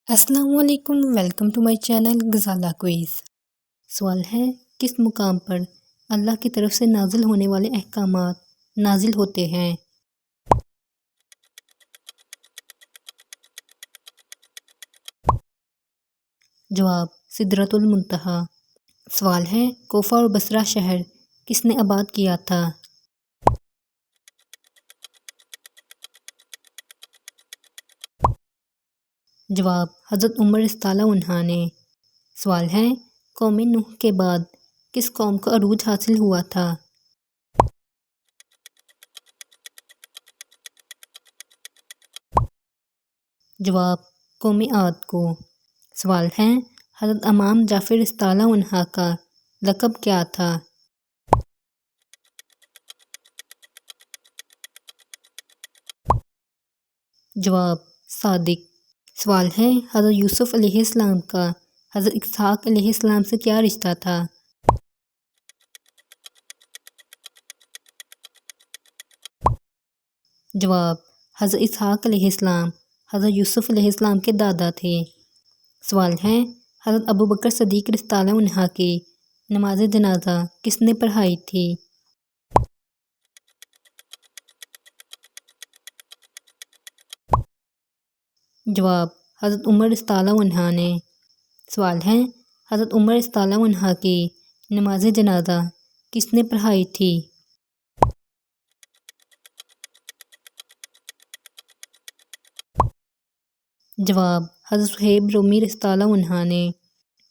السلام علیکم، welcome to my channel Ghazala quiz. سوال ہے، کس مقام پر اللہ کی طرف سے نازل ہونے والے احکامات نازل ہوتے ہیں؟ جواب، سدرۃ المنتہا۔ سوال ہے، کوفہ اور بصرہ شہر کس نے آباد کیا تھا؟ جواب، حضرت عمر رضی اللہ عنہ نے۔ سوال ہے، قوم نوح کے بعد کس قوم کو عروج حاصل ہوا تھا؟ جواب، قوم عاد کو۔ سوال ہے، حضرت امام جعفر رضی اللہ عنہ کا لقب کیا تھا؟ جواب، صادق۔ سوال ہے، حضرت یوسف علیہ السلام کا حضرت اسحاق علیہ السلام سے کیا رشتہ تھا؟ جواب، حضرت اسحاق علیہ السلام حضرت یوسف علیہ السلام کے دادا تھے۔ سوال ہے، حضرت ابوبکر صدیق رضی اللہ عنہ کی نماز جنازہ کس نے پڑھائی تھی؟ جواب، حضرت عمر رضی اللہ عنہ نے۔ سوال ہے، حضرت عمر رضی اللہ عنہ کی نماز جنازہ کس نے پڑھائی تھی؟ جواب، حضرت صہیب رومی رضی اللہ عنہ نے۔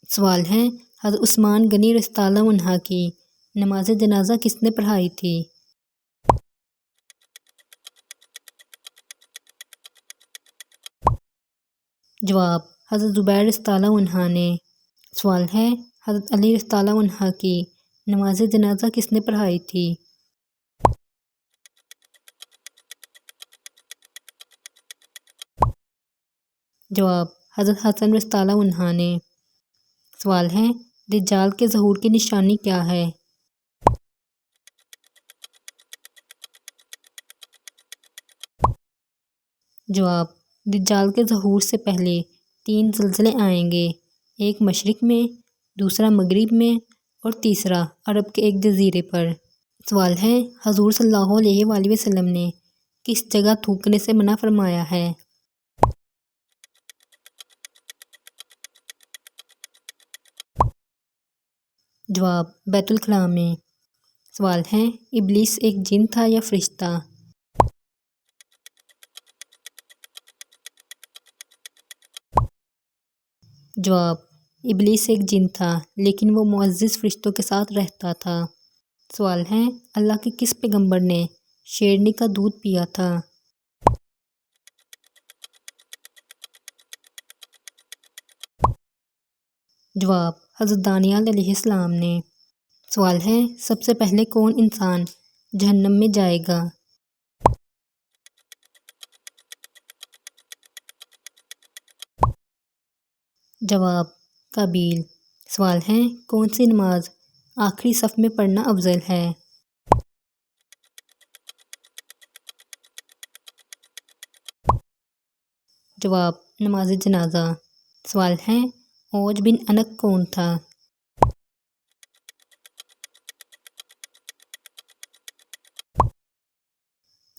سوال ہے، حضرت عثمان غنی رضی اللہ عنہ کی نماز جنازہ کس نے پڑھائی تھی؟ جواب، حضرت زبیر رضی اللہ عنہ نے۔ سوال ہے، حضرت علی رضی اللہ عنہ کی نماز جنازہ کس نے پڑھائی تھی؟ جواب، حضرت حسن رضی اللہ عنہ نے۔ سوال ہے، دجال کے ظہور کی نشانی کیا ہے؟ جواب، دجال کے ظہور سے پہلے 3 زلزلے آئیں گے، ایک مشرق میں، دوسرا مغرب میں اور تیسرا عرب کے ایک جزیرے پر۔ سوال ہے، حضور صلی اللہ علیہ وآلہ وسلم نے کس جگہ تھوکنے سے منع فرمایا ہے؟ جواب، بیت الخلاء میں۔ سوال ہے، ابلیس ایک جن تھا یا فرشتہ؟ جواب، ابلیس ایک جن تھا لیکن وہ معزز فرشتوں کے ساتھ رہتا تھا۔ سوال ہے، اللہ کے کس پیغمبر نے شیرنی کا دودھ پیا تھا؟ جواب، حضرت دانیال علیہ السلام نے۔ سوال ہے، سب سے پہلے کون انسان جہنم میں جائے گا؟ جواب، قابیل۔ سوال ہے، کون سی نماز آخری صف میں پڑھنا افضل ہے؟ جواب، نماز جنازہ۔ سوال ہے، اوج بن انق کون تھا؟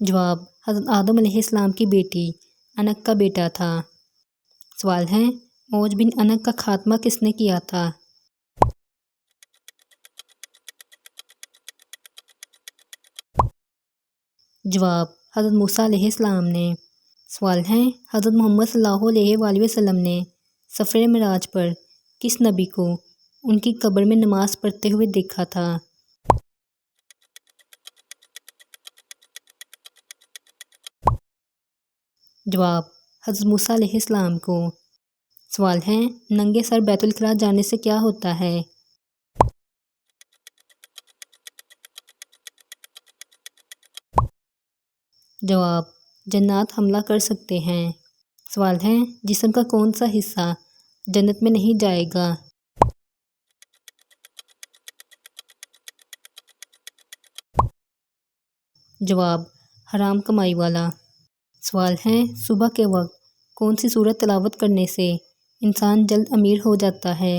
جواب، حضرت آدم علیہ السلام کی بیٹی انق کا بیٹا تھا۔ سوال ہے، اوج بن انق کا خاتمہ کس نے کیا تھا؟ جواب، حضرت موسیٰ علیہ السلام نے۔ سوال ہے، حضرت محمد صلی اللہ علیہ وآلہ وسلم نے سفر معراج پر کس نبی کو ان کی قبر میں نماز پڑھتے ہوئے دیکھا تھا؟ جواب، حضرت موسیٰ علیہ السلام کو۔ سوال ہے، ننگے سر بیت الخلاء جانے سے کیا ہوتا ہے؟ جواب، جنات حملہ کر سکتے ہیں۔ سوال ہے، جسم کا کون سا حصہ جنت میں نہیں جائے گا؟ جواب، حرام کمائی والا۔ سوال ہے، صبح کے وقت کون سی سورت تلاوت کرنے سے انسان جلد امیر ہو جاتا ہے؟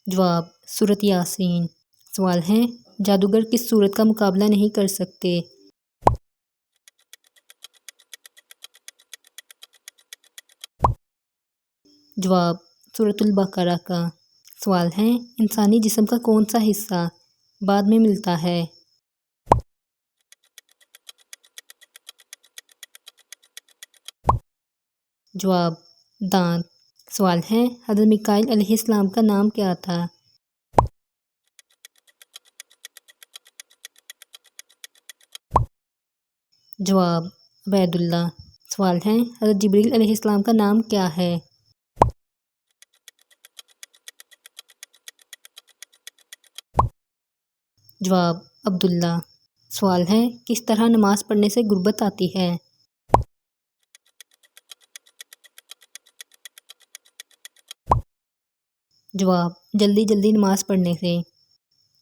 جواب سورۃ یاسین۔ سوال ہے جادوگر کس سورت کا مقابلہ نہیں کر سکتے؟ جواب سورۃ البقرہ کا۔ سوال ہے انسانی جسم کا کون سا حصہ بعد میں ملتا ہے؟ جواب دانت۔ سوال ہے حضرت میکائیل علیہ السلام کا نام کیا تھا؟ جواب عبید اللہ۔ سوال ہے حضرت جبریل علیہ السلام کا نام کیا ہے؟ جواب عبداللہ۔ سوال ہے کس طرح نماز پڑھنے سے غربت آتی ہے؟ جواب جلدی جلدی نماز پڑھنے سے۔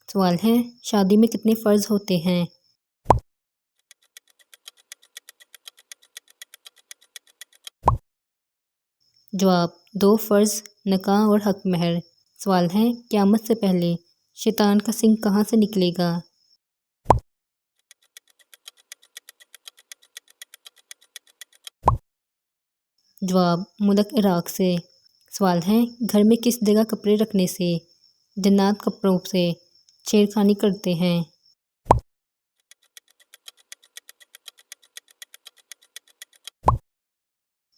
سوال ہے شادی میں کتنے فرض ہوتے ہیں؟ جواب 2 فرض، نکاح اور حق مہر۔ سوال ہے قیامت سے پہلے شیطان کا سنگ کہاں سے نکلے گا؟ جواب ملک عراق سے۔ سوال ہے گھر میں کس جگہ کپڑے رکھنے سے جنات کپڑوں سے چھیڑخانی کرتے ہیں؟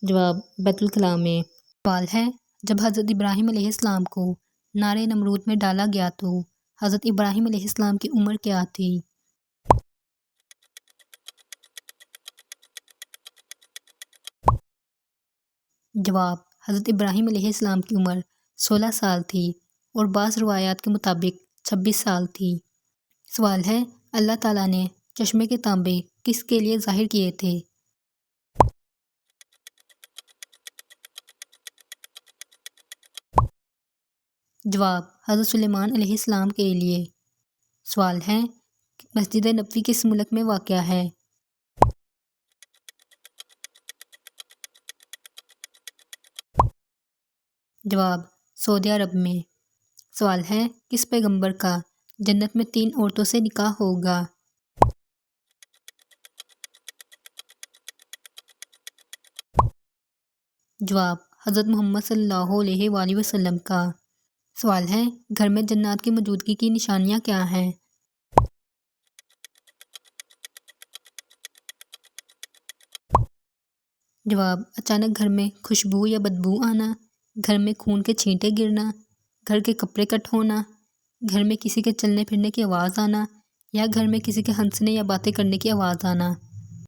جواب بیت الخلاء میں۔ سوال ہے جب حضرت ابراہیم علیہ السلام کو نار نمرود میں ڈالا گیا تو حضرت ابراہیم علیہ السلام کی عمر کیا تھی؟ جواب حضرت ابراہیم علیہ السلام کی عمر 16 سال تھی اور بعض روایات کے مطابق 26 سال تھی۔ سوال ہے اللہ تعالیٰ نے چشمے کے تانبے کس کے لیے ظاہر کیے تھے؟ جواب حضرت سلیمان علیہ السلام کے لیے۔ سوال ہے مسجد نبوی کس ملک میں واقع ہے؟ جواب سعودی عرب میں۔ سوال ہے کس پیغمبر کا جنت میں 3 عورتوں سے نکاح ہوگا؟ جواب حضرت محمد صلی اللہ علیہ وآلہ وسلم کا۔ سوال ہے گھر میں جنات کی موجودگی کی نشانیاں کیا ہیں؟ جواب اچانک گھر میں خوشبو یا بدبو آنا، گھر میں خون کے چھینٹے گرنا، گھر کے کپڑے کٹ ہونا، گھر میں کسی کے چلنے پھرنے کی آواز آنا یا گھر میں کسی کے ہنسنے یا باتیں کرنے کی آواز آنا۔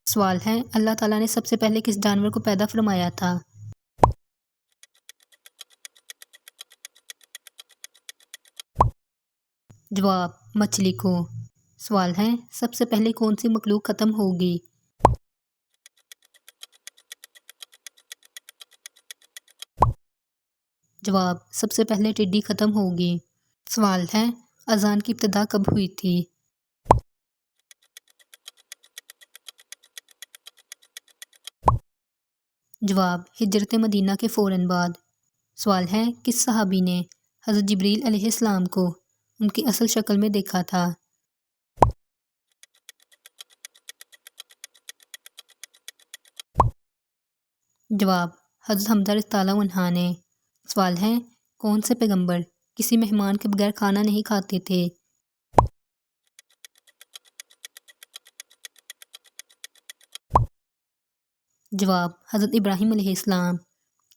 سوال ہے اللہ تعالیٰ نے سب سے پہلے کس جانور کو پیدا فرمایا تھا؟ جواب مچھلی کو۔ سوال ہے سب سے پہلے کون سی مخلوق ختم ہوگی؟ جواب سب سے پہلے ٹڈی ختم ہوگی۔ سوال ہے اذان کی ابتدا کب ہوئی تھی؟ جواب ہجرت مدینہ کے فوراً بعد۔ سوال ہے کس صحابی نے حضرت جبریل علیہ السلام کو ان کی اصل شکل میں دیکھا تھا؟ جواب حضرت حمزہ رضی اللہ عنہ نے۔ سوال ہے کون سے پیغمبر کسی مہمان کے بغیر کھانا نہیں کھاتے تھے؟ جواب حضرت ابراہیم علیہ السلام۔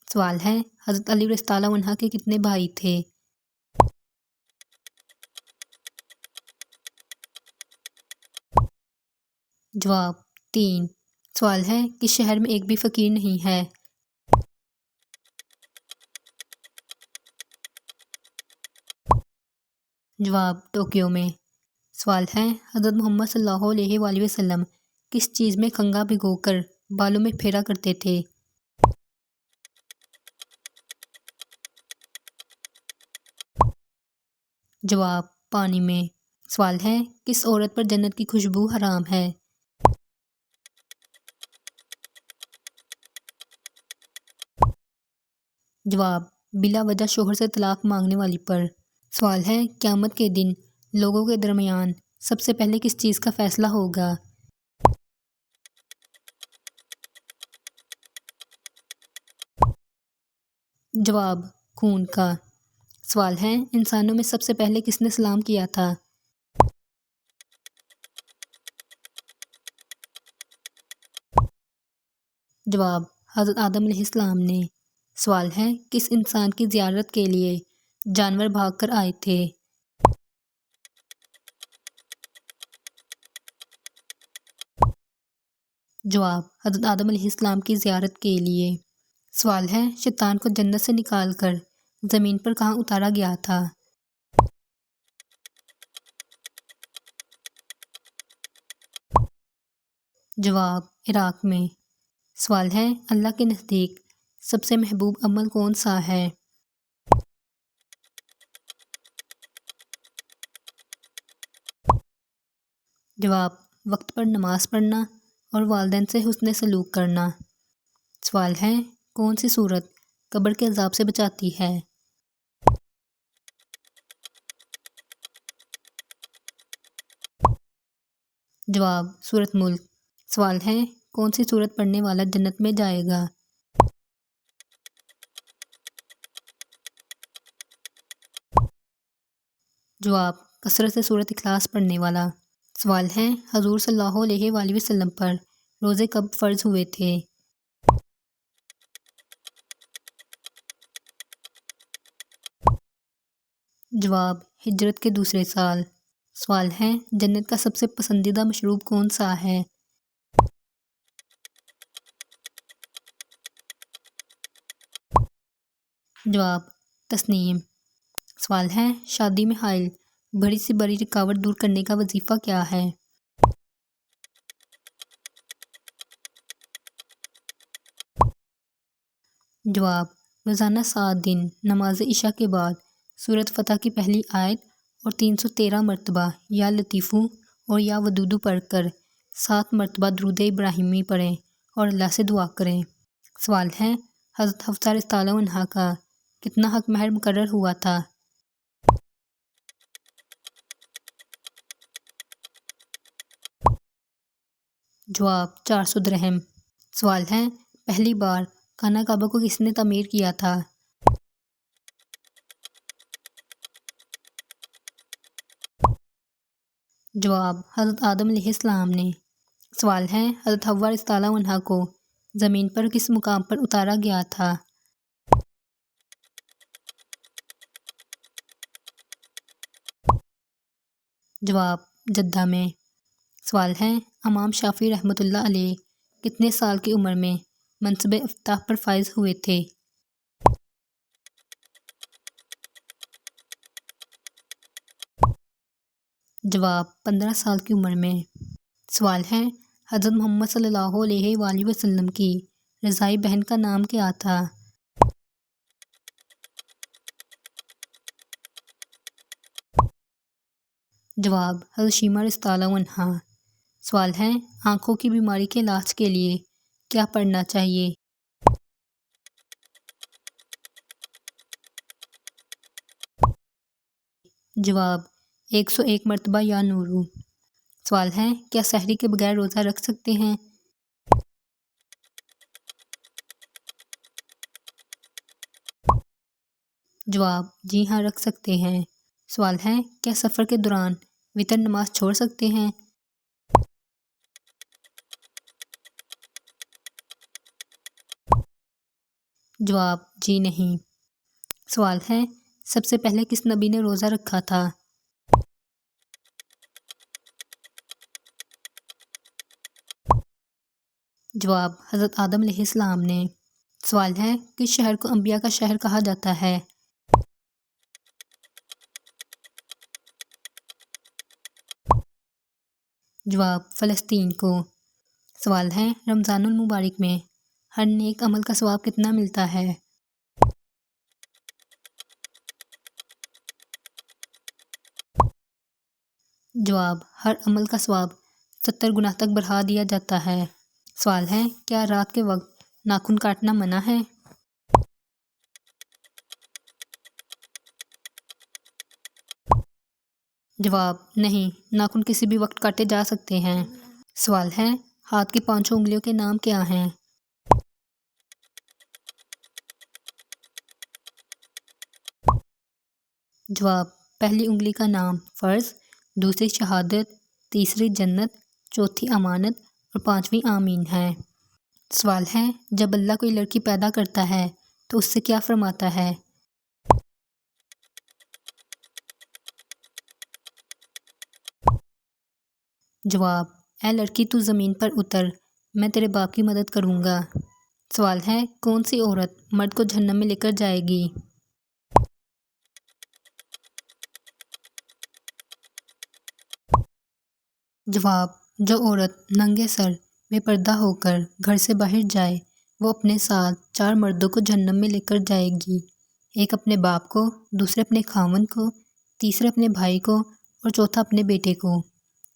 سوال ہے حضرت علی رضی اللہ عنہ کے کتنے بھائی تھے؟ جواب 3۔ سوال ہے کس شہر میں ایک بھی فقیر نہیں ہے؟ جواب ٹوکیو میں۔ سوال ہے حضرت محمد صلی اللہ علیہ وآلہ وسلم کس چیز میں کنگھا بھگو کر بالوں میں پھیرا کرتے تھے؟ جواب پانی میں۔ سوال ہے کس عورت پر جنت کی خوشبو حرام ہے؟ جواب: بلا وجہ شوہر سے طلاق مانگنے والی پر۔ سوال ہے: قیامت کے دن لوگوں کے درمیان سب سے پہلے کس چیز کا فیصلہ ہوگا؟ جواب: خون کا۔ سوال ہے: انسانوں میں سب سے پہلے کس نے سلام کیا تھا؟ جواب: حضرت آدم علیہ السلام نے۔ سوال ہے: کس انسان کی زیارت کے لیے جانور بھاگ کر آئے تھے؟ جواب: حضرت آدم علیہ السلام کی زیارت کے لیے۔ سوال ہے: شیطان کو جنت سے نکال کر زمین پر کہاں اتارا گیا تھا؟ جواب: عراق میں۔ سوال ہے: اللہ کے نزدیک سب سے محبوب عمل کون سا ہے؟ جواب: وقت پر نماز پڑھنا اور والدین سے حسن سلوک کرنا۔ سوال ہے: کون سی سورت قبر کے عذاب سے بچاتی ہے؟ جواب: سورت ملک۔ سوال ہے: کون سی سورت پڑھنے والا جنت میں جائے گا؟ جواب: کثرت سے سورت اخلاص پڑھنے والا۔ سوال ہے: حضور صلی اللہ علیہ وآلہ وسلم پر روزے کب فرض ہوئے تھے؟ جواب: ہجرت کے دوسرے سال۔ سوال ہے: جنت کا سب سے پسندیدہ مشروب کون سا ہے؟ جواب: تسنیم۔ سوال ہے: شادی میں حائل بڑی سے بڑی رکاوٹ دور کرنے کا وظیفہ کیا ہے؟ جواب: روزانہ 7 دن نماز عشاء کے بعد سورۃ فتح کی پہلی آیت اور 313 مرتبہ یا لطیفو اور یا ودودو پڑھ کر 7 مرتبہ درود ابراہیمی پڑھیں اور اللہ سے دعا کریں۔ سوال ہے: حضرت حفصہ رضی اللہ عنہا کا کتنا حق مہر مقرر ہوا تھا؟ جواب: 400 درہم۔ سوال ہے: پہلی بار خانہ کعبہ کو کس نے تعمیر کیا تھا؟ جواب: حضرت آدم علیہ السلام نے۔ سوال ہے: حضرت حوا رضی اللہ عنہا کو زمین پر کس مقام پر اتارا گیا تھا؟ جواب: جدہ میں۔ سوال ہے: امام شافعی رحمۃ اللہ علیہ کتنے سال کی عمر میں منصب افتاء پر فائز ہوئے تھے؟ جواب: 15 سال کی عمر میں۔ سوال ہے: حضرت محمد صلی اللہ علیہ وآلہ وسلم کی رضاعی بہن کا نام کیا تھا؟ جواب: حضرت شیمہ رضی اللہ عنہا۔ سوال ہے: آنکھوں کی بیماری کے علاج کے لیے کیا پڑھنا چاہیے؟ جواب: 101 مرتبہ یا نورو۔ سوال ہے: کیا سحری کے بغیر روزہ رکھ سکتے ہیں؟ جواب: جی ہاں رکھ سکتے ہیں۔ سوال ہے: کیا سفر کے دوران وتر نماز چھوڑ سکتے ہیں؟ جواب: جی نہیں۔ سوال ہے: سب سے پہلے کس نبی نے روزہ رکھا تھا؟ جواب: حضرت آدم علیہ السلام نے۔ سوال ہے: کس شہر کو انبیاء کا شہر کہا جاتا ہے؟ جواب: فلسطین کو۔ سوال ہے: رمضان المبارک میں ہر نیک عمل کا ثواب کتنا ملتا ہے؟ جواب: ہر عمل کا ثواب 70 گنا تک بڑھا دیا جاتا ہے۔ سوال ہے: کیا رات کے وقت ناخن کاٹنا منع ہے؟ جواب نہیں، ناخن کسی بھی وقت کاٹے جا سکتے ہیں۔ سوال ہے، ہاتھ کی 5 انگلیوں کے نام کیا ہیں؟ جواب، پہلی انگلی کا نام فرض، دوسری شہادت، تیسری جنت، چوتھی امانت اور 5ویں آمین ہے۔ سوال ہے، جب اللہ کوئی لڑکی پیدا کرتا ہے تو اس سے کیا فرماتا ہے؟ جواب، اے لڑکی تو زمین پر اتر، میں تیرے باپ کی مدد کروں گا۔ سوال ہے، کون سی عورت مرد کو جہنم میں لے کر جائے گی؟ جواب، جو عورت ننگے سر بے پردہ ہو کر گھر سے باہر جائے وہ اپنے ساتھ 4 مردوں کو جہنم میں لے کر جائے گی، ایک اپنے باپ کو، دوسرے اپنے خاوند کو، تیسرے اپنے بھائی کو اور چوتھا اپنے بیٹے کو۔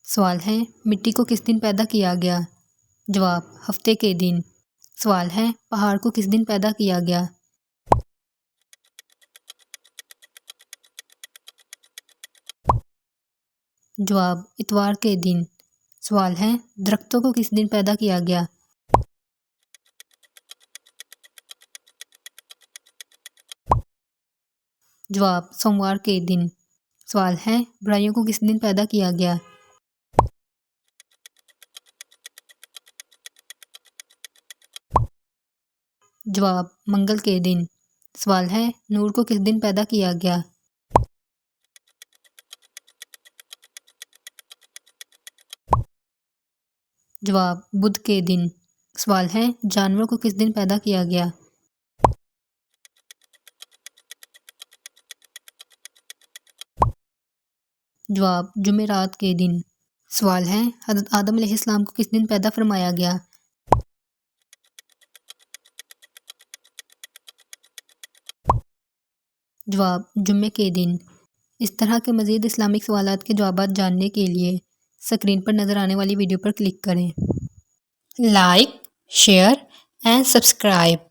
سوال ہے، مٹی کو کس دن پیدا کیا گیا؟ جواب، ہفتے کے دن۔ سوال ہے، پہاڑ کو کس دن پیدا کیا گیا؟ جواب، اتوار کے دن۔ سوال ہے، درختوں کو کس دن پیدا کیا گیا؟ جواب، سوموار کے دن۔ سوال ہے، برائیوں کو کس دن پیدا کیا گیا؟ جواب، منگل کے دن۔ سوال ہے، نور کو کس دن پیدا کیا گیا؟ جواب، بدھ کے دن۔ سوال ہے، جانوروں کو کس دن پیدا کیا گیا؟ جواب، جمعرات کے دن۔ سوال ہے، حضرت آدم علیہ السلام کو کس دن پیدا فرمایا گیا؟ جواب، جمعے کے دن۔ اس طرح کے مزید اسلامک سوالات کے جوابات جاننے کے لیے سکرین پر نظر آنے والی ویڈیو پر کلک کریں۔ Like, share and subscribe.